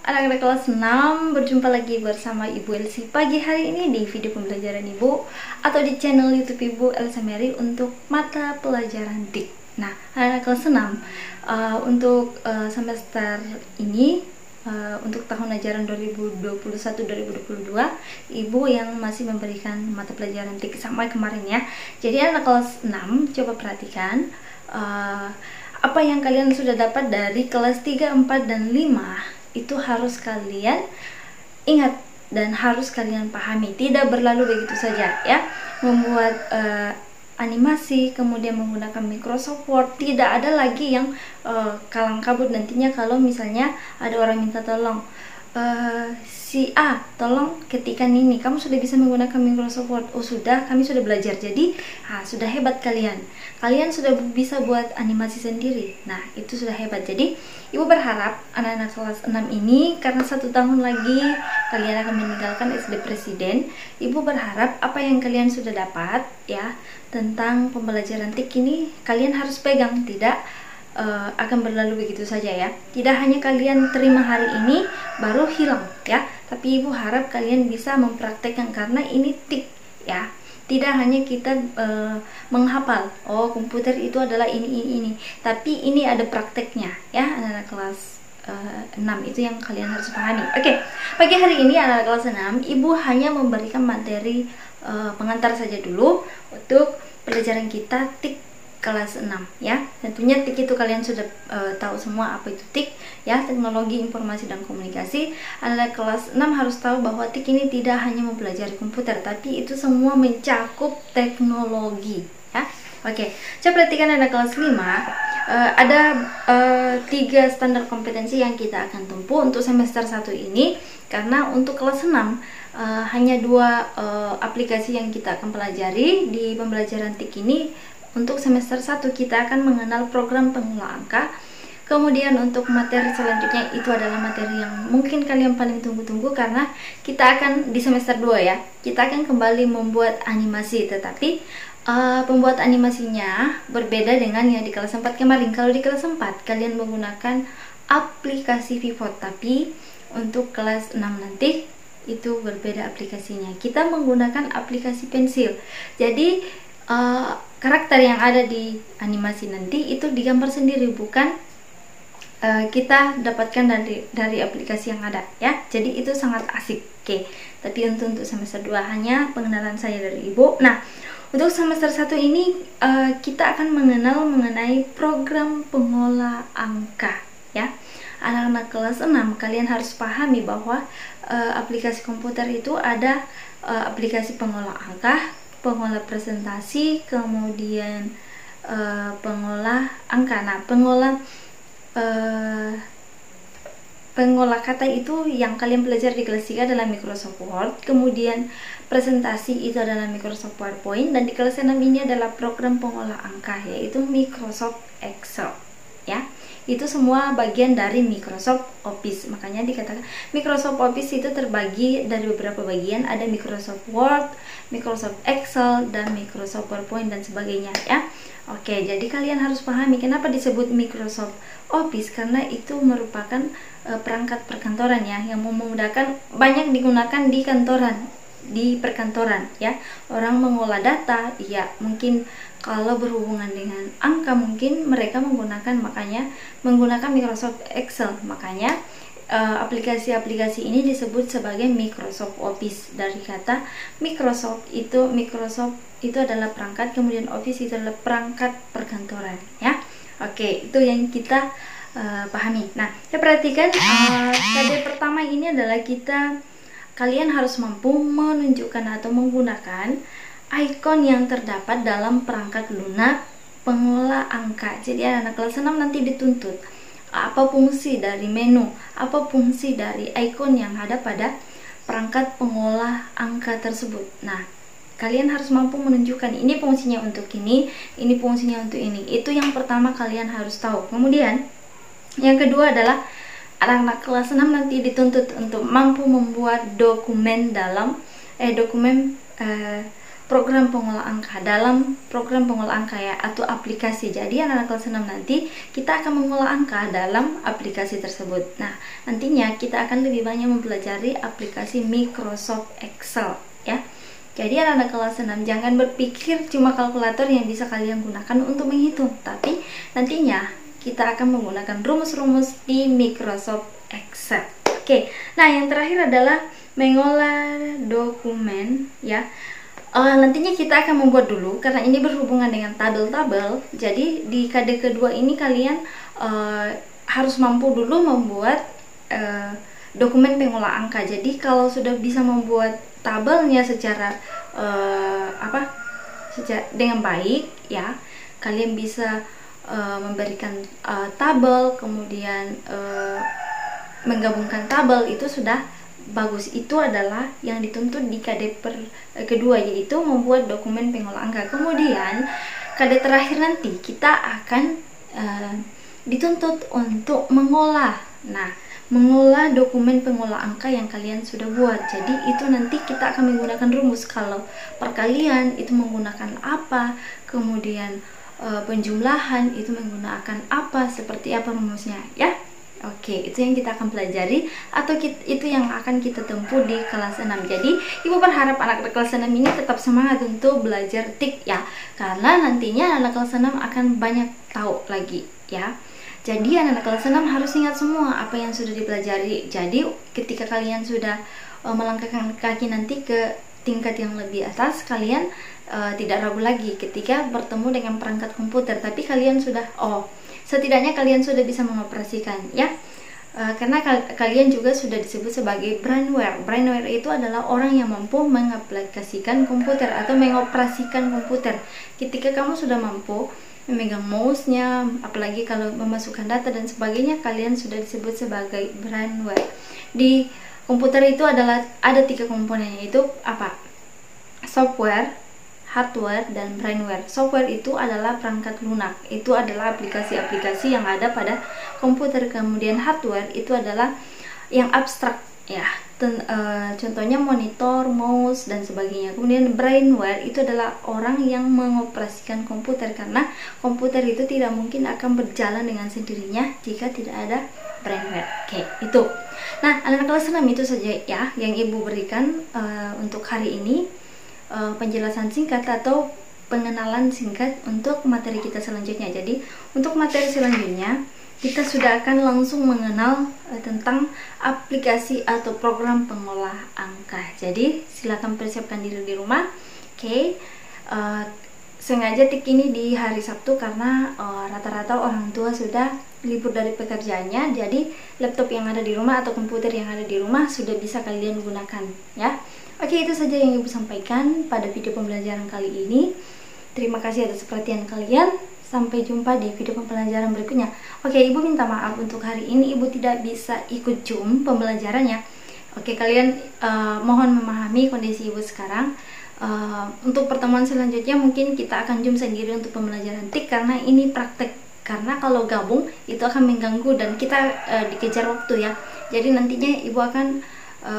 anak-anak kelas 6, berjumpa lagi bersama Ibu Elsie pagi hari ini di video pembelajaran Ibu atau di channel YouTube Ibu Elsa Mary untuk mata pelajaran DIK. Nah, anak-anak kelas 6 untuk semester ini, untuk tahun ajaran 2021-2022, Ibu yang masih memberikan mata pelajaran TIK sampai kemarin ya. Jadi anak kelas 6 coba perhatikan apa yang kalian sudah dapat dari kelas 3, 4, dan 5 itu harus kalian ingat dan harus kalian pahami. Tidak berlalu begitu saja ya. Membuat animasi, kemudian menggunakan Microsoft Word, tidak ada lagi yang kalang kabut nantinya kalau misalnya ada orang minta tolong, si A tolong ketikkan ini, kamu sudah bisa menggunakan Microsoft Word. Oh sudah, kami sudah belajar, jadi sudah hebat kalian sudah bisa buat animasi sendiri. Nah itu sudah hebat. Jadi Ibu berharap anak-anak kelas 6 ini, karena 1 tahun lagi kalian akan meninggalkan SD Presiden, Ibu berharap apa yang kalian sudah dapat ya tentang pembelajaran TIK ini kalian harus pegang, tidak akan berlalu begitu saja ya. Tidak hanya kalian terima hari ini baru hilang ya, tapi Ibu harap kalian bisa mempraktekkan, karena ini TIK ya. Tidak hanya kita menghafal, oh komputer itu adalah ini, tapi ini ada prakteknya ya anak-anak kelas 6, itu yang kalian harus pahami. Oke, pagi hari ini anak-anak kelas 6 Ibu hanya memberikan materi pengantar saja dulu untuk pelajaran kita TIK kelas 6 ya. Tentunya TIK itu kalian sudah tahu semua apa itu TIK ya, teknologi informasi dan komunikasi. Anak kelas 6 harus tahu bahwa TIK ini tidak hanya mempelajari komputer, tapi itu semua mencakup teknologi ya. Oke, coba perhatikan anak kelas 5, ada 3 standar kompetensi yang kita akan tempuh untuk semester 1 ini, karena untuk kelas 6 hanya 2 aplikasi yang kita akan pelajari di pembelajaran TIK ini. Untuk semester 1 kita akan mengenal program pengolah angka. Kemudian untuk materi selanjutnya itu adalah materi yang mungkin kalian paling tunggu-tunggu, karena kita akan di semester 2 ya, kita akan kembali membuat animasi, tetapi pembuat animasinya berbeda dengan yang di kelas 4 kemarin. Kalau di kelas 4 kalian menggunakan aplikasi Pivot, tapi untuk kelas 6 nanti itu berbeda aplikasinya. Kita menggunakan aplikasi pensil. Jadi karakter yang ada di animasi nanti itu digambar sendiri, bukan kita dapatkan dari aplikasi yang ada ya. Jadi itu sangat asik. Oke, tapi untuk semester 2 hanya pengenalan saya dari Ibu. Nah, untuk semester 1 ini kita akan mengenal mengenai program pengolah angka ya. Anak-anak kelas 6 kalian harus pahami bahwa aplikasi komputer itu ada aplikasi pengolah angka, pengolah presentasi, kemudian pengolah angka. Nah, pengolah kata itu yang kalian pelajari di kelas 3 adalah Microsoft Word, kemudian presentasi itu adalah Microsoft PowerPoint, dan di kelas 6 ini adalah program pengolah angka yaitu Microsoft Excel ya. Itu semua bagian dari Microsoft Office. Makanya dikatakan Microsoft Office itu terbagi dari beberapa bagian, ada Microsoft Word, Microsoft Excel, dan Microsoft PowerPoint dan sebagainya ya. Oke, jadi kalian harus pahami kenapa disebut Microsoft Office, karena itu merupakan perangkat perkantoran ya, yang memudahkan, banyak digunakan di kantoran, di perkantoran ya. Orang mengolah data ya, mungkin kalau berhubungan dengan angka mungkin mereka menggunakan Microsoft Excel. Makanya aplikasi-aplikasi ini disebut sebagai Microsoft Office, dari kata Microsoft itu adalah perangkat, kemudian Office itu adalah perangkat perkantoran ya. Oke, itu yang kita pahami. Nah, kita perhatikan KD pertama ini adalah kalian harus mampu menunjukkan atau menggunakan ikon yang terdapat dalam perangkat lunak pengolah angka. Jadi anak kelas 6 nanti dituntut apa fungsi dari menu, apa fungsi dari ikon yang ada pada perangkat pengolah angka tersebut. Nah, kalian harus mampu menunjukkan ini fungsinya untuk ini fungsinya untuk ini. Itu yang pertama kalian harus tahu. Kemudian yang kedua adalah anak-anak kelas 6 nanti dituntut untuk mampu membuat dokumen program pengolah angka. Dalam program pengolah angka ya, atau aplikasi. Jadi anak-anak kelas 6 nanti kita akan mengolah angka dalam aplikasi tersebut. Nah, nantinya kita akan lebih banyak mempelajari aplikasi Microsoft Excel ya. Jadi anak-anak kelas 6 jangan berpikir cuma kalkulator yang bisa kalian gunakan untuk menghitung, tapi nantinya kita akan menggunakan rumus-rumus di Microsoft Excel. Oke, nah yang terakhir adalah mengolah dokumen ya. Nantinya kita akan membuat dulu, karena ini berhubungan dengan tabel-tabel. Jadi di KD kedua ini kalian harus mampu dulu membuat dokumen pengolah angka. Jadi kalau sudah bisa membuat tabelnya secara dengan baik ya, kalian bisa memberikan tabel, kemudian menggabungkan tabel, itu sudah bagus. Itu adalah yang dituntut di KD kedua, yaitu membuat dokumen pengolah angka. Kemudian KD terakhir nanti kita akan dituntut untuk mengolah. Nah, mengolah dokumen pengolah angka yang kalian sudah buat. Jadi itu nanti kita akan menggunakan rumus. Kalau perkalian itu menggunakan apa, kemudian penjumlahan itu menggunakan apa, seperti apa rumusnya ya. Oke, itu yang kita akan pelajari, atau itu yang akan kita tempuh di kelas 6. Jadi ibu berharap anak kelas 6 ini tetap semangat untuk belajar TIK ya, karena nantinya anak kelas 6 akan banyak tahu lagi ya. Jadi anak kelas 6 harus ingat semua apa yang sudah dipelajari. Jadi ketika kalian sudah melangkahkan kaki nanti ke tingkat yang lebih atas, kalian tidak ragu lagi ketika bertemu dengan perangkat komputer, tapi kalian sudah setidaknya kalian sudah bisa mengoperasikan ya. Karena kalian juga sudah disebut sebagai brainware. Brainware itu adalah orang yang mampu mengaplikasikan komputer atau mengoperasikan komputer. Ketika kamu sudah mampu memegang mouse-nya, apalagi kalau memasukkan data dan sebagainya, kalian sudah disebut sebagai brainware. Di komputer itu ada 3 komponen, yaitu apa? Software, hardware, dan brainware. Software itu adalah perangkat lunak, itu adalah aplikasi-aplikasi yang ada pada komputer. Kemudian hardware itu adalah yang abstrak ya, contohnya monitor, mouse, dan sebagainya. Kemudian brainware itu adalah orang yang mengoperasikan komputer, karena komputer itu tidak mungkin akan berjalan dengan sendirinya jika tidak ada brainware. Oke, itu. Nah, anak-anak kelas 6 itu saja ya yang ibu berikan untuk hari ini. Penjelasan singkat atau pengenalan singkat untuk materi kita selanjutnya. Jadi untuk materi selanjutnya kita sudah akan langsung mengenal tentang aplikasi atau program pengolah angka. Jadi silakan persiapkan diri di rumah. Oke. Sengaja TIK ini di hari Sabtu karena rata-rata orang tua sudah libur dari pekerjaannya. Jadi laptop yang ada di rumah atau komputer yang ada di rumah sudah bisa kalian gunakan ya. Oke, itu saja yang ibu sampaikan pada video pembelajaran kali ini. Terima kasih atas perhatian kalian. Sampai jumpa di video pembelajaran berikutnya. Oke, ibu minta maaf untuk hari ini ibu tidak bisa ikut Zoom pembelajarannya. Oke, kalian mohon memahami kondisi ibu sekarang. Untuk pertemuan selanjutnya mungkin kita akan Zoom sendiri untuk pembelajaran TIK, karena ini praktek. Karena kalau gabung itu akan mengganggu dan kita dikejar waktu ya. Jadi nantinya ibu akan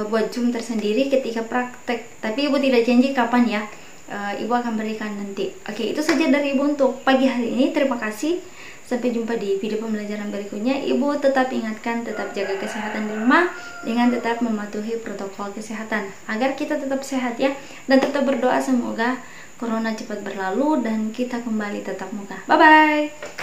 buat Zoom tersendiri ketika praktek, tapi ibu tidak janji kapan ya. Ibu akan berikan nanti. Oke, itu saja dari ibu untuk pagi hari ini. Terima kasih. Sampai jumpa di video pembelajaran berikutnya. Ibu tetap ingatkan, tetap jaga kesehatan di rumah dengan tetap mematuhi protokol kesehatan agar kita tetap sehat ya, dan tetap berdoa semoga corona cepat berlalu dan kita kembali tatap muka. Bye bye.